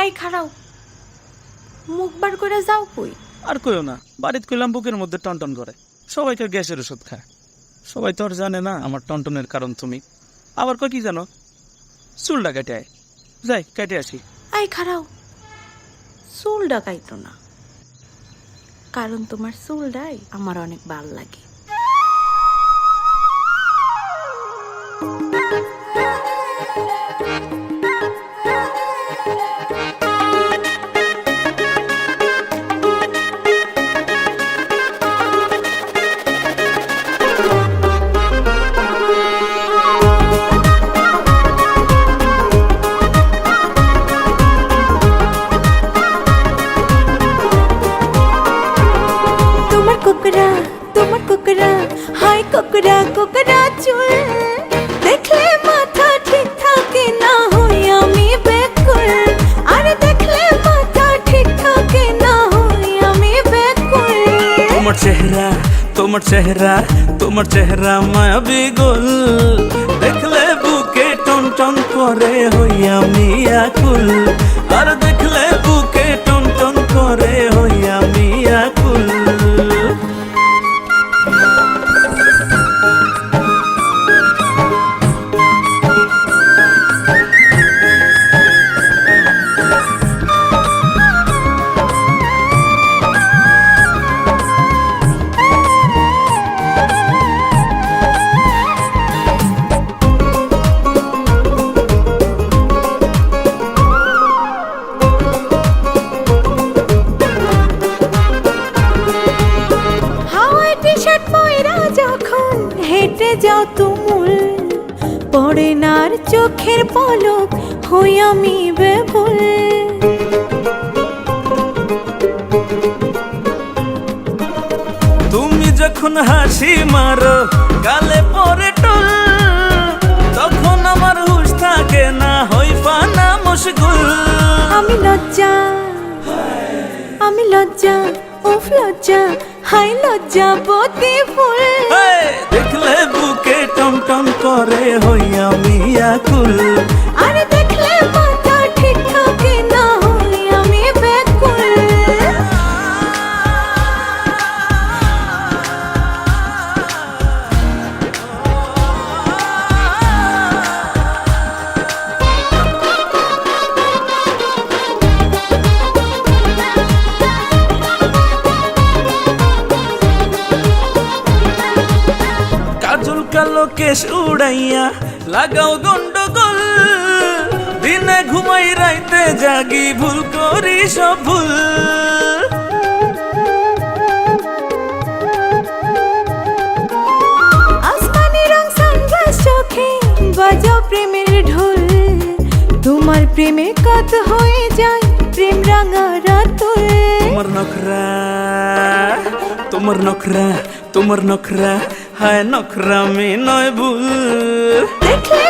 I খাড়াও, মুখ বার করে যাও কই? আর কইও না, বাড়িতে কইলাম বুকের মধ্যে টনটন করে। সবাইকে গ্যাসের ওষুধ খায়। সবাই তো আর জানে না আমার টনটনের কারণ তুমি। আবার কই কি জানো, চুলটা কেটে আয়। যাই কেটে আসি। আই খাড়াও, চুল ডাকাইতো না, কারণ তোমার চুলটাই আমার অনেক ভাল লাগে। তোমার কোকরা হাই কোকরা কোকরা চুল দেখলে মাথা ঠিক থাকে না, হই আমি বেকুল। আরে দেখলে মাথা ঠিক থাকে না, হই আমি বেকুল। তোমার চেহারা তোমার চেহারা তোমার চেহারা মায়াবী গোল, দেখলে বুকে টন টন করে হই আমি আকুল। আর দেখলে বুকে টন টন করে হই আমি আকুল। হেঁটে যাও তুমুল, পড়ে নার চোখের পলক হই আমি বেভুল। তুমি যখন হাসি মারো গালে পরে টোল, তখন আমার হুঁশ থাকে না, হই ফানা মুশগুল। আমি লজ্জা আমি লজ্জা উফ লজ্জা হাই লজ্জা বতি ফুল। দেখলে বুকে টন টন করে হই আমি আকুল। আরে দেখলে মাথা ঠিক থাকে না, হই আমি বেকুল। কাজল কালো কেশ উড়াইয়া লাগাও গন্ডগোল, দিনে ঘুমাই রাইতে জাগি ভুল করি সব ভুল। আসমানি রং সানগ্লাস চোখে বাজাও প্রেমের ঢোল, তোমার প্রেমে কাত হয়ে যায় প্রেম রাঙা রাতুল। তোমার নখরা তোমার নখরা তোমার নখরা হায় নখরা মে নয় ভুল। দেখলে